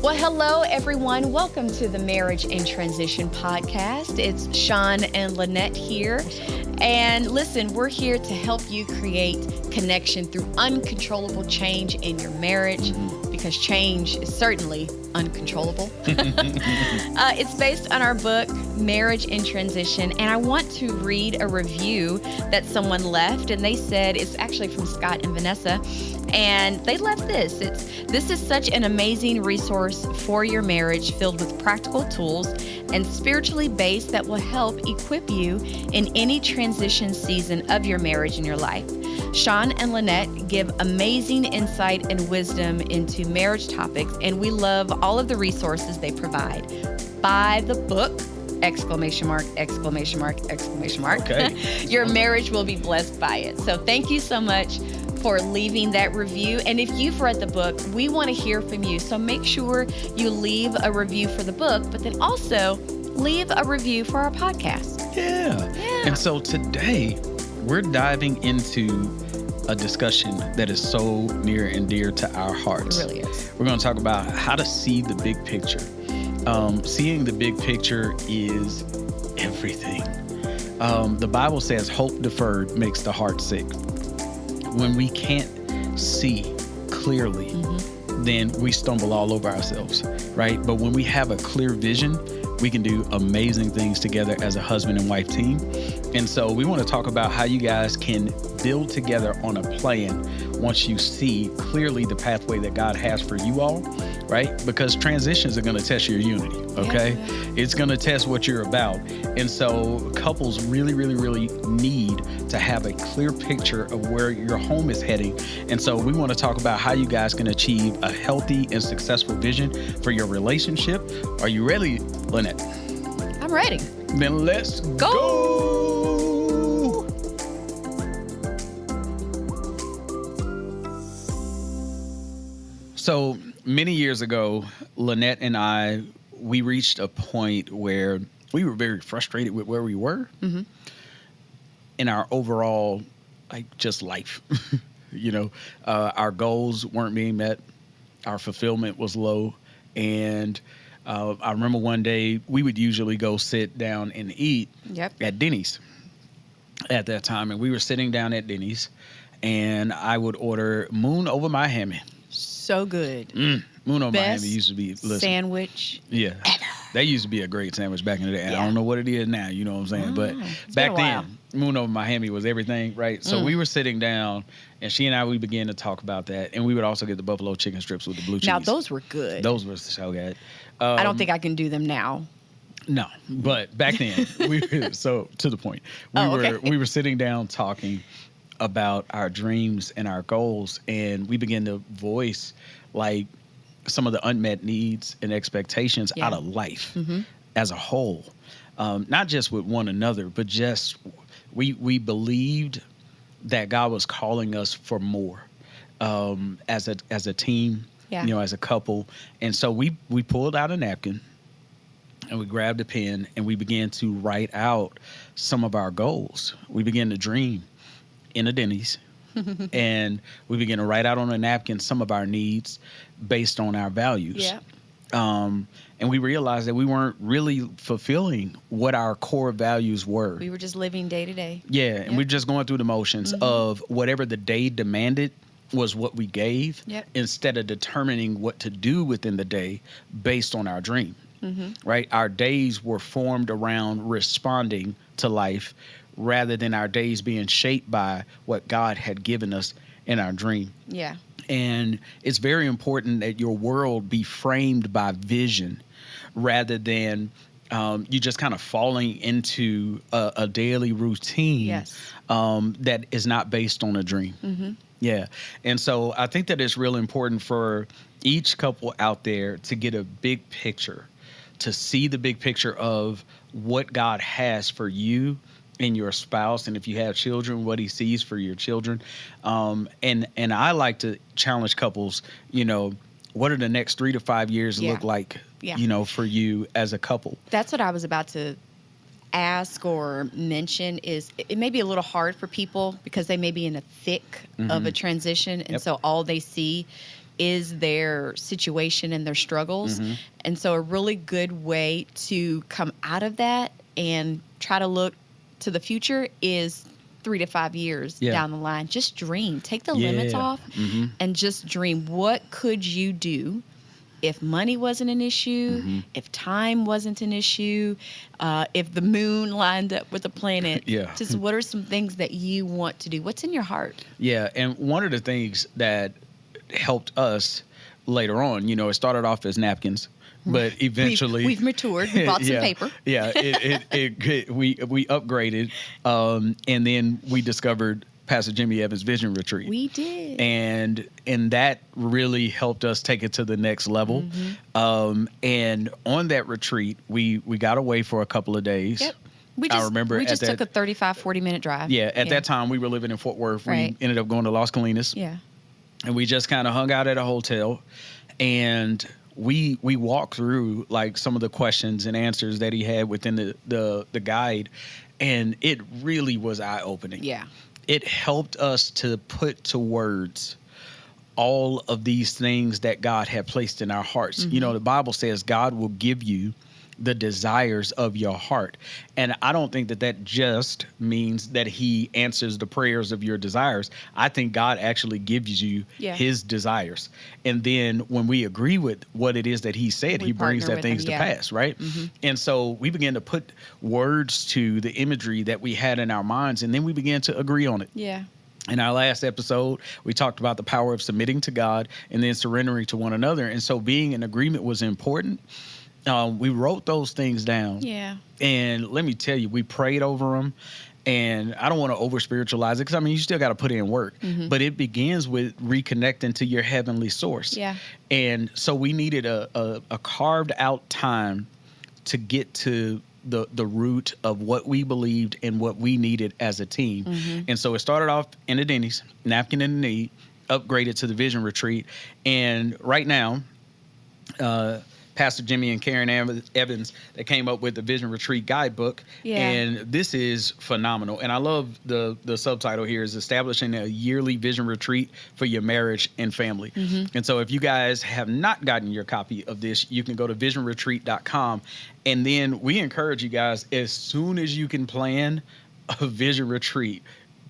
Well, hello, everyone. Welcome to the Marriage in Transition podcast. It's Sean and Lanette here. And listen, we're here to help you create connection through uncontrollable change in your marriage, because change is certainly uncontrollable. It's based on our book, Marriage in Transition. And I want to read a review that someone left. And they said, it's actually from Scott and Vanessa. And they left this. This is such an amazing resource for your marriage, filled with practical tools and spiritually based that will help equip you in any transition season of your marriage and your life. Sean and Lanette give amazing insight and wisdom into marriage topics, and we love all of the resources they provide. Buy the book! ! Okay. Your marriage will be blessed by it. So thank you so much for leaving that review. And if you've read the book, we want to hear from you. So make sure you leave a review for the book, but then also leave a review for our podcast. Yeah. And so today we're diving into a discussion that is so near and dear to our hearts. It really is. We're going to talk about how to see the big picture. Seeing the big picture is everything. The Bible says hope deferred makes the heart sick. When we can't see clearly, then we stumble all over ourselves, right? But when we have a clear vision, we can do amazing things together as a husband and wife team. And so we want to talk about how you guys can build together on a plan once you see clearly the pathway that God has for you all, right? Because transitions are going to test your unity, okay? Yeah. It's going to test what you're about. And so couples really need to have a clear picture of where your home is heading. And so we want to talk about how you guys can achieve a healthy and successful vision for your relationship. Are you ready, Lanette? I'm ready. Then let's go! So many years ago, Lanette and I, we reached a point where we were very frustrated with where we were in our overall, just life. Our goals weren't being met. Our fulfillment was low. And I remember one day we would usually go sit down and eat at Denny's at that time. And we were sitting down at Denny's, and I would order Moon over my hammy. So good. Moon over my hammy used to be sandwich. Yeah. That used to be a great sandwich back in the day. Yeah. I don't know what it is now, you know what I'm saying? But back then, Moon over my hammy was everything, right? So we were sitting down, and she and I, we began to talk about that. And we would also get the buffalo chicken strips with the blue cheese. Now, those were good. Those were so good. I don't think I can do them now. No, but back then, so to the point, we were sitting down talking about our dreams and our goals, and we began to voice some of the unmet needs and expectations out of life as a whole, not just with one another, but just we believed that God was calling us for more as a team, as a couple. And so we pulled out a napkin and we grabbed a pen and we began to write out some of our goals. We began to dream in a Denny's. And we began to write out on a napkin some of our needs based on our values. Yeah. And we realized that we weren't really fulfilling what our core values were. We were just living day to day. Yeah, and we're just going through the motions of whatever the day demanded was what we gave, instead of determining what to do within the day based on our dream. Right? Our days were formed around responding to life rather than our days being shaped by what God had given us in our dream. Yeah. And it's very important that your world be framed by vision rather than you just kind of falling into a daily routine that is not based on a dream. Yeah. And so I think that it's real important for each couple out there to get a big picture, to see the big picture of what God has for you and your spouse, and if you have children, what he sees for your children. And I like to challenge couples, what are the next 3 to 5 years look like, for you as a couple? That's what I was about to ask or mention. Is it may be a little hard for people because they may be in the thick of a transition, and so all they see is their situation and their struggles. Mm-hmm. And so a really good way to come out of that and try to look to the future is 3 to 5 years down the line. Just dream. Take the limits off and just dream. What could you do if money wasn't an issue, if time wasn't an issue, if the moon lined up with the planet? Just what are some things that you want to do? What's in your heart? Yeah, and one of the things that helped us later on, you know, it started off as napkins. But eventually, we've matured. We bought some paper. We upgraded, and then we discovered Pastor Jimmy Evans' Vision Retreat. We did, and that really helped us take it to the next level. And on that retreat, we got away for a couple of days. Yep. We just took a 35, 40-minute drive. Yeah, at that time, we were living in Fort Worth. Right. We ended up going to Las Colinas. Yeah. And we just kind of hung out at a hotel, and we walked through like some of the questions and answers that he had within the guide, and it really was eye-opening. Yeah. It helped us to put to words all of these things that God had placed in our hearts. You know, the Bible says God will give you the desires of your heart. And I don't think that just means that he answers the prayers of your desires. I think God actually gives you his desires. And then when we agree with what it is that he said, he brings that things to pass, right? And so we began to put words to the imagery that we had in our minds, and then we began to agree on it. Yeah. In our last episode, we talked about the power of submitting to God and then surrendering to one another. And so being in agreement was important. We wrote those things down. Yeah. And let me tell you, we prayed over them. And I don't want to over spiritualize it, because I mean, you still got to put in work. But it begins with reconnecting to your heavenly source. Yeah. And so we needed a carved out time to get to the root of what we believed and what we needed as a team. And so it started off in the Denny's, napkin in the need, upgraded to the Vision Retreat. And right now, Pastor Jimmy and Karen Evans, they came up with the Vision Retreat guidebook. Yeah. And this is phenomenal. And I love the subtitle here is Establishing a Yearly Vision Retreat for Your Marriage and Family. And so if you guys have not gotten your copy of this, you can go to visionretreat.com. And then we encourage you guys, as soon as you can plan a Vision Retreat,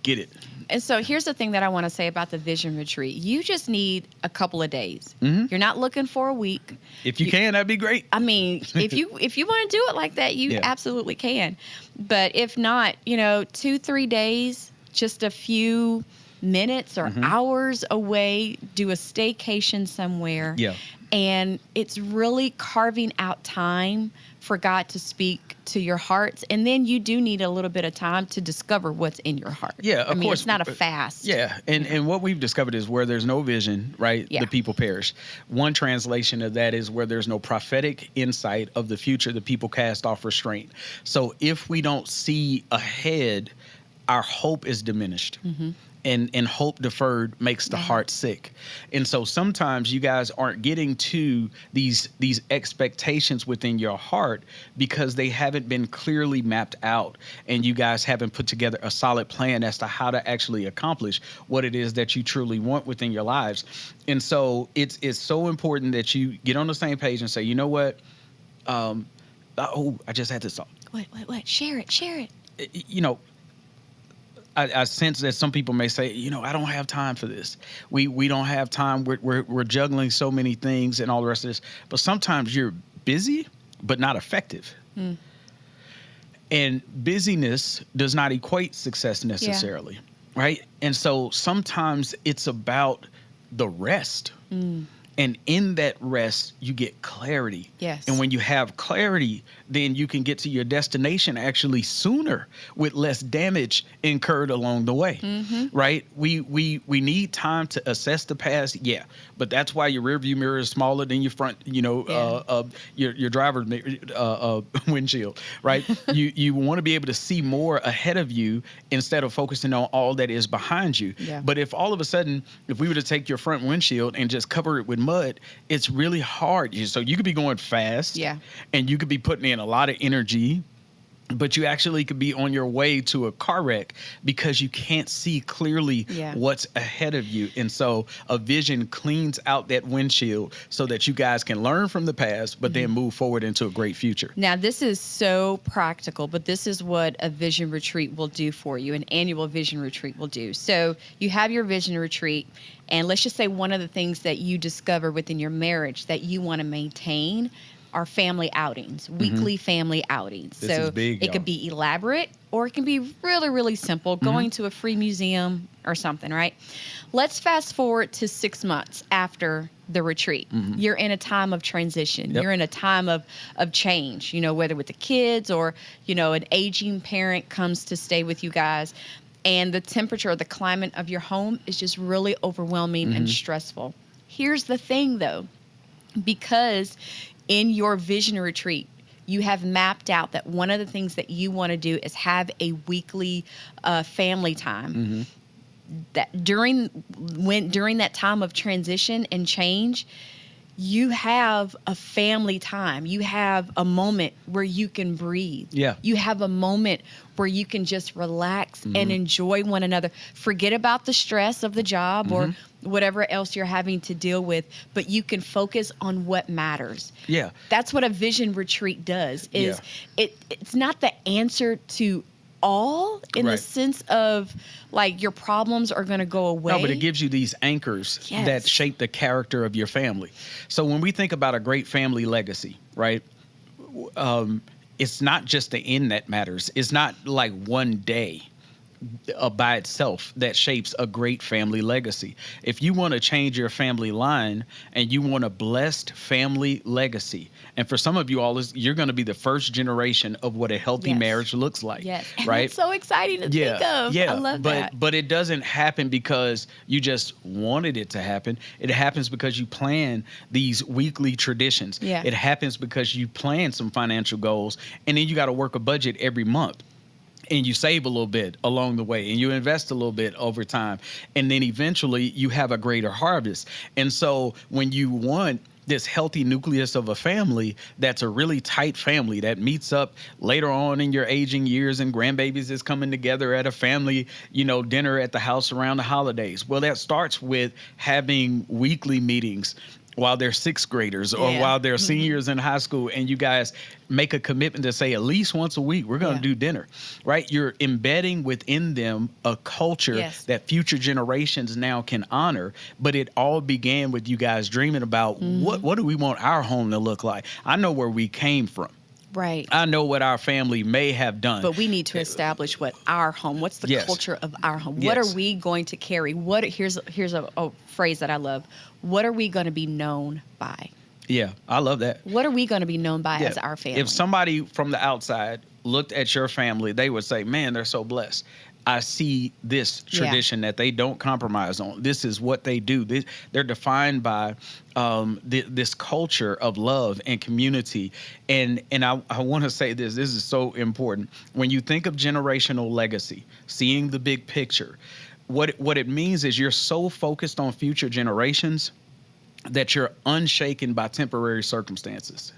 get it. And so here's the thing that I want to say about the Vision Retreat. You just need a couple of days. You're not looking for a week. If you can, that'd be great. I mean, if you want to do it like that, you absolutely can. But if not, 2-3 days, just a few minutes or hours away, do a staycation somewhere. Yeah. And it's really carving out time for God to speak to your hearts. And then you do need a little bit of time to discover what's in your heart. Yeah, of course. It's not a fast. Yeah. And what we've discovered is where there's no vision, right? Yeah. The people perish. One translation of that is where there's no prophetic insight of the future, the people cast off restraint. So if we don't see ahead, our hope is diminished. And hope deferred makes the heart sick. And so sometimes you guys aren't getting to these expectations within your heart because they haven't been clearly mapped out, and you guys haven't put together a solid plan as to how to actually accomplish what it is that you truly want within your lives. And so it's so important that you get on the same page and say, you know what? I just had this thought. What? Share it. I sense that some people may say, I don't have time for this. We don't have time. We're juggling so many things and all the rest of this. But sometimes you're busy, but not effective. And busyness does not equate success necessarily, right? And so sometimes it's about the rest. And in that rest, you get clarity. Yes. And when you have clarity, then you can get to your destination actually sooner with less damage incurred along the way, right? We need time to assess the past, but that's why your rearview mirror is smaller than your front, your driver's windshield, right? you want to be able to see more ahead of you instead of focusing on all that is behind you. Yeah. But if all of a sudden, if we were to take your front windshield and just cover it with mud, it's really hard. So you could be going fast, and you could be putting in a lot of energy but you actually could be on your way to a car wreck because you can't see clearly what's ahead of you. And so a vision cleans out that windshield so that you guys can learn from the past, but then move forward into a great future. Now, this is so practical, but this is what a vision retreat will do for you. An annual vision retreat will do. So you have your vision retreat, and let's just say one of the things that you discover within your marriage that you want to maintain are family outings, weekly family outings. This is big, it could be elaborate or it can be really, really simple, going to a free museum or something, right? Let's fast forward to 6 months after the retreat. You're in a time of transition. You're in a time of change, whether with the kids or, an aging parent comes to stay with you guys. And the temperature or the climate of your home is just really overwhelming and stressful. Here's the thing, though, because in your vision retreat, you have mapped out that one of the things that you want to do is have a weekly family time. That during that time of transition and change, you have a family time. You have a moment where you can breathe. You have a moment where you can just relax and enjoy one another. Forget about the stress of the job or whatever else you're having to deal with, but you can focus on what matters. That's what a vision retreat does. It's not the answer to all in the sense of like your problems are going to go away. No, but it gives you these anchors that shape the character of your family. So when we think about a great family legacy, right? It's not just the end that matters. It's not like one day by itself that shapes a great family legacy. If you want to change your family line and you want a blessed family legacy, and for some of you all, you're going to be the first generation of what a healthy marriage looks like. Right? It's so exciting to think of. I love that. But it doesn't happen because you just wanted it to happen. It happens because you plan these weekly traditions. It happens because you plan some financial goals, and then you got to work a budget every month. And you save a little bit along the way, and you invest a little bit over time. And then eventually you have a greater harvest. And so when you want this healthy nucleus of a family that's a really tight family that meets up later on in your aging years, and grandbabies is coming together at a family, dinner at the house around the holidays. Well, that starts with having weekly meetings while they're sixth graders or while they're seniors in high school, and you guys make a commitment to say at least once a week, we're going to do dinner, right? You're embedding within them a culture that future generations now can honor. But it all began with you guys dreaming about what do we want our home to look like? I know where we came from. Right. I know what our family may have done. But we need to establish what our home, what's the culture of our home? What are we going to carry? Here's a phrase that I love. What are we going to be known by? Yeah, I love that. What are we going to be known by as our family? If somebody from the outside looked at your family, they would say, man, they're so blessed. I see this tradition that they don't compromise on. This is what they do. They're defined by this culture of love and community. And I want to say this. This is so important. When you think of generational legacy, seeing the big picture, what it means is you're so focused on future generations that you're unshaken by temporary circumstances.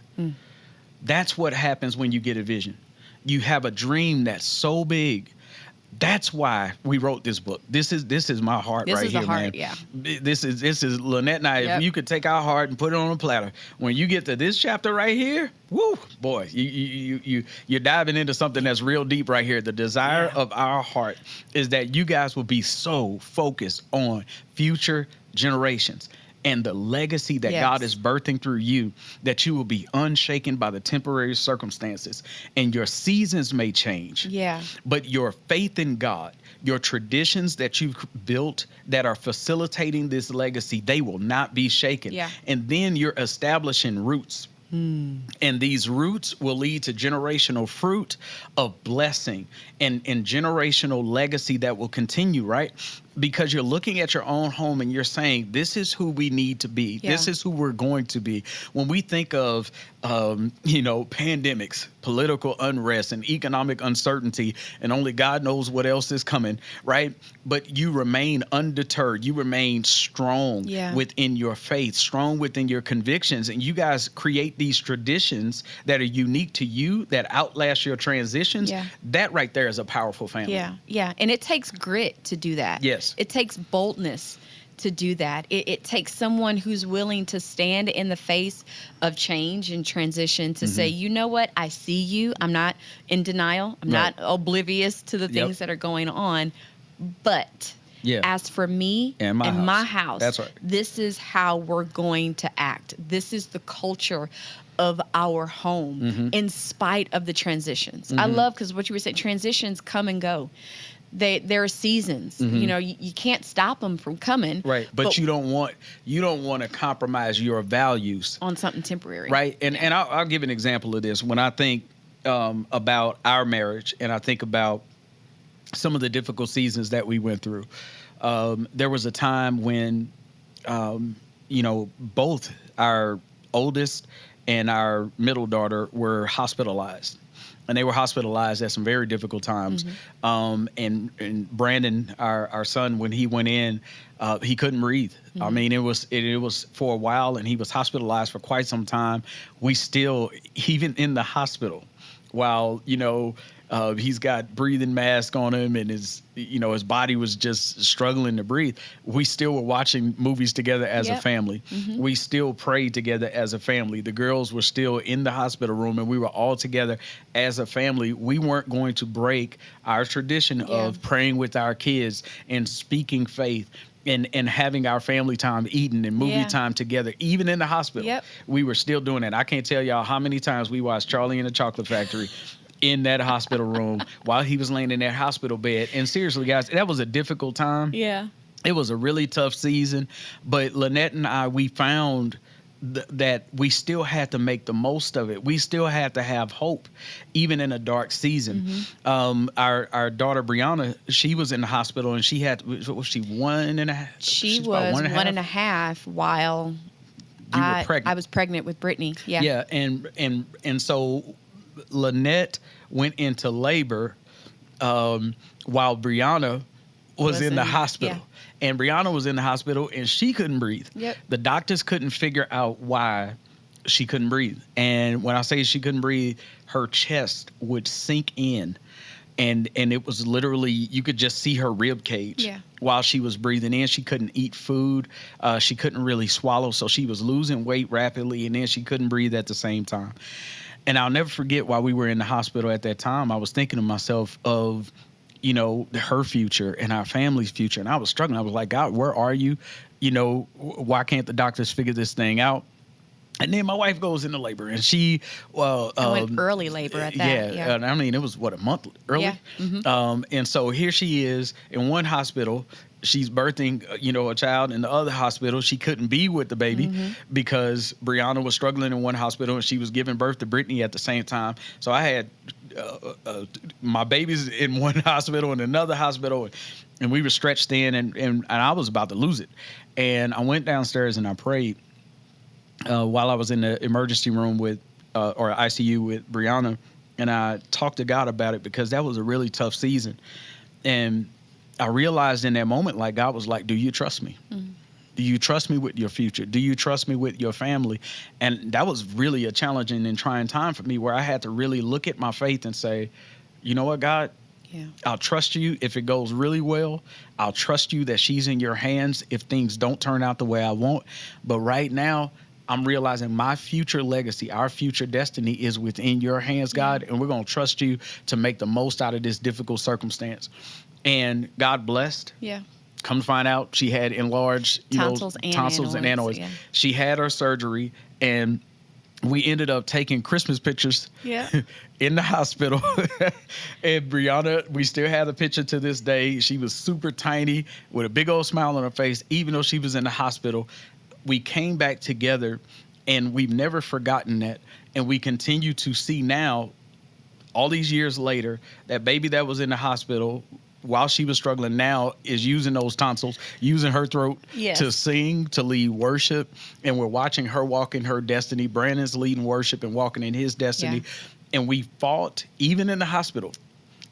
That's what happens when you get a vision. You have a dream that's so big. That's why we wrote this book. This is my heart right here, man. This is Lanette and I. If you could take our heart and put it on a platter, when you get to this chapter right here, woo, boy, you're diving into something that's real deep right here. The desire of our heart is that you guys will be so focused on future generations and the legacy that God is birthing through you, that you will be unshaken by the temporary circumstances. And your seasons may change, but your faith in God, your traditions that you've built that are facilitating this legacy, they will not be shaken. And then you're establishing roots. And these roots will lead to generational fruit of blessing and generational legacy that will continue, right? because you're looking at your own home and you're saying, this is who we need to be. Yeah. This is who we're going to be. When we think of, pandemics, political unrest, and economic uncertainty, and only God knows what else is coming, right? But you remain undeterred. You remain strong within your faith, strong within your convictions. And you guys create these traditions that are unique to you, that outlast your transitions. Yeah. That right there is a powerful family. Yeah. Yeah. And it takes grit to do that. Yes. It takes boldness to do that. It takes someone who's willing to stand in the face of change and transition to say, you know what, I see you. I'm not in denial. I'm not oblivious to the things that are going on. But as for me and my house, that's right. This is how we're going to act. This is the culture of our home in spite of the transitions. I love, because what you were saying, transitions come and go. There are seasons. You can't stop them from coming. Right, but you don't want to compromise your values on something temporary. Right, and I'll give an example of this. When I think about our marriage, and I think about some of the difficult seasons that we went through, there was a time when both our oldest and our middle daughter were hospitalized. And they were hospitalized at some very difficult times. And Brandon, our son, when he went in, he couldn't breathe. I mean, it was for a while, and he was hospitalized for quite some time. We still, even in the hospital, while he's got breathing mask on him, and his body was just struggling to breathe, we still were watching movies together as a family. We still prayed together as a family. The girls were still in the hospital room, and we were all together as a family. We weren't going to break our tradition of praying with our kids and speaking faith and having our family time, eating and movie time together, even in the hospital. We were still doing it. I can't tell y'all how many times we watched Charlie and the Chocolate Factory in that hospital room while he was laying in that hospital bed. And seriously, guys, that was a difficult time. Yeah. It was a really tough season. But Lanette and I, we found that we still had to make the most of it. We still had to have hope, even in a dark season. Our daughter, Brianna, she was in the hospital, and she had, was she 1.5? She was 1.5 while I was pregnant with Brittany. Yeah. Yeah. And so Lanette went into labor while Brianna was in the hospital. And Brianna was in the hospital, and she couldn't breathe. The doctors couldn't figure out why she couldn't breathe. And when I say she couldn't breathe, her chest would sink in. And it was literally, you could just see her rib cage while she was breathing in. She couldn't eat food. She couldn't really swallow. So she was losing weight rapidly, and then she couldn't breathe at the same time. And I'll never forget, while we were in the hospital at that time, I was thinking to myself of, her future and our family's future. And I was struggling. I was like, God, where are you? Why can't the doctors figure this thing out? And then my wife goes into labor, and she, went early labor at that. Yeah. I mean, it was a month early. And so here she is in one hospital. She's birthing, a child. In the other hospital, she couldn't be with the baby because Brianna was struggling in one hospital, and she was giving birth to Brittany at the same time. So I had my babies in one hospital and another hospital, and we were stretched thin, and I was about to lose it. And I went downstairs and I prayed while I was in the emergency room or ICU with Brianna, and I talked to God about it, because that was a really tough season. And I realized in that moment, like, God was like, do you trust me? Do you trust me with your future? Do you trust me with your family? And that was really a challenging and trying time for me, where I had to really look at my faith and say, you know what, God? I'll trust you if it goes really well. I'll trust you that she's in your hands if things don't turn out the way I want. But right now, I'm realizing my future legacy, our future destiny is within your hands, God, and we're going to trust you to make the most out of this difficult circumstance. And God blessed. Come to find out, she had enlarged tonsils and adenoids. She had her surgery, and we ended up taking Christmas pictures in the hospital. And Brianna, we still have the picture to this day. She was super tiny with a big old smile on her face, even though she was in the hospital. We came back together, and we've never forgotten that. And we continue to see now, all these years later, that baby that was in the hospital, while she was struggling, now is using those tonsils, using her throat Yes. to sing, to lead worship. And we're watching her walk in her destiny. Brandon's leading worship and walking in his destiny. Yeah. And we fought, even in the hospital,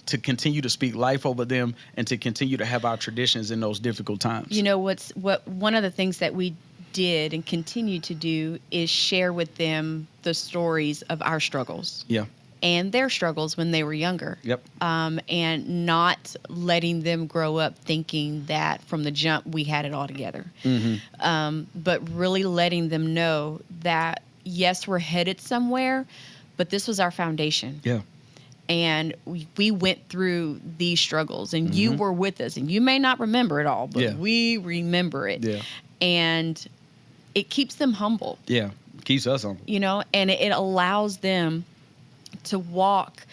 to continue to speak life over them and to continue to have our traditions in those difficult times. You know, one of the things that we did and continue to do is share with them the stories of our struggles. Yeah. And their struggles when they were younger. Yep. And not letting them grow up thinking that from the jump we had it all together. But really letting them know that, yes, we're headed somewhere, but this was our foundation. Yeah. And we went through these struggles, and you were with us. And you may not remember it all, but we remember it. Yeah. And it keeps them humble. Yeah. Keeps us humble. You know, and it allows them to walk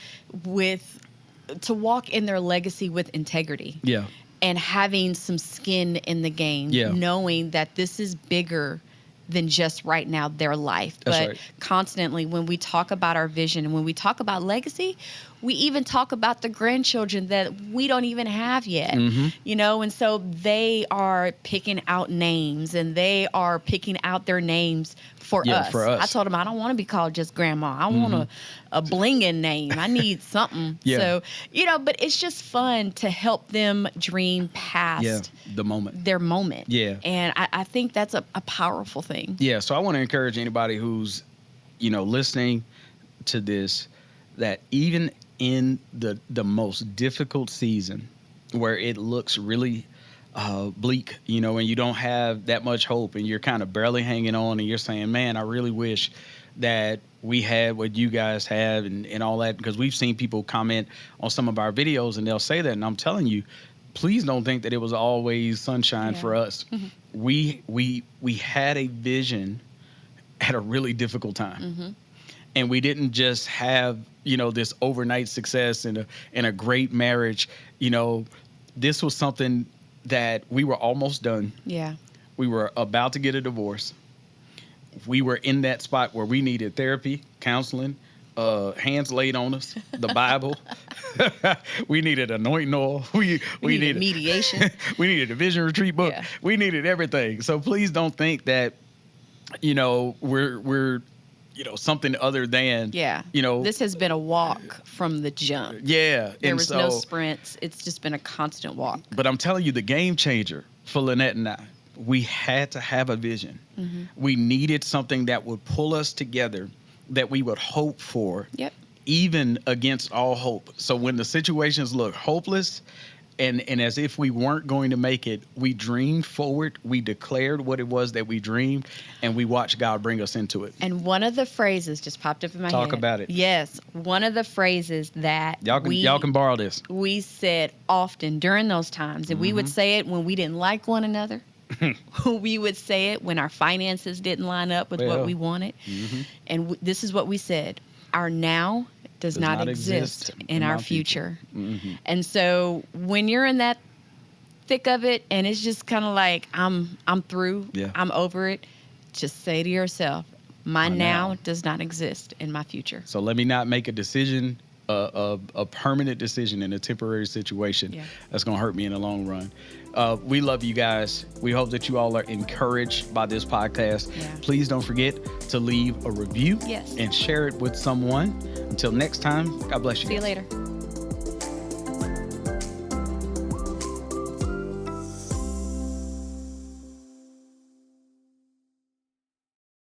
in their legacy with integrity. Yeah. And having some skin in the game, knowing that this is bigger than just right now their life. That's but right. Constantly, when we talk about our vision and when we talk about legacy, we even talk about the grandchildren that we don't even have yet, you know, and so they are picking out names, and they are picking out their names for us. I told them, I don't want to be called just grandma. I want a blinging name. I need something. So, you know, but it's just fun to help them dream past their moment. Yeah. And I think that's a powerful thing. Yeah. So I want to encourage anybody who's, you know, listening to this, that even in the most difficult season where it looks really bleak, you know, and you don't have that much hope, and you're kind of barely hanging on, and you're saying, man, I really wish that we had what you guys have and all that, because we've seen people comment on some of our videos and they'll say that, and I'm telling you, please don't think that it was always sunshine for us. We had a vision at a really difficult time. And we didn't just have, you know, this overnight success and a great marriage. You know, this was something that we were almost done. Yeah. We were about to get a divorce. We were in that spot where we needed therapy, counseling, hands laid on us, the Bible. We needed anointing oil. We needed mediation. We needed a vision retreat book. Yeah. We needed everything. So please don't think that, you know, we're you know, something other than, you know. This has been a walk from the jump. Yeah. There was no sprints. It's just been a constant walk. But I'm telling you, the game changer for Lanette and I, we had to have a vision. We needed something that would pull us together, that we would hope for, even against all hope. So when the situations look hopeless, and as if we weren't going to make it, we dreamed forward. We declared what it was that we dreamed, and we watched God bring us into it. And one of the phrases just popped up in my head. Talk about it. Yes, one of the phrases that y'all can borrow this. We said often during those times, and we would say it when we didn't like one another. We would say it when our finances didn't line up with what we wanted. And this is what we said: our now does not exist in our future. And so when you're in that thick of it, and it's just kind of like, I'm through, I'm over it, just say to yourself, my now does not exist in my future. So let me not make a decision, a permanent decision in a temporary situation that's going to hurt me in the long run. We love you guys. We hope that you all are encouraged by this podcast. Please don't forget to leave a review and share it with someone. Until next time, God bless you. See you later.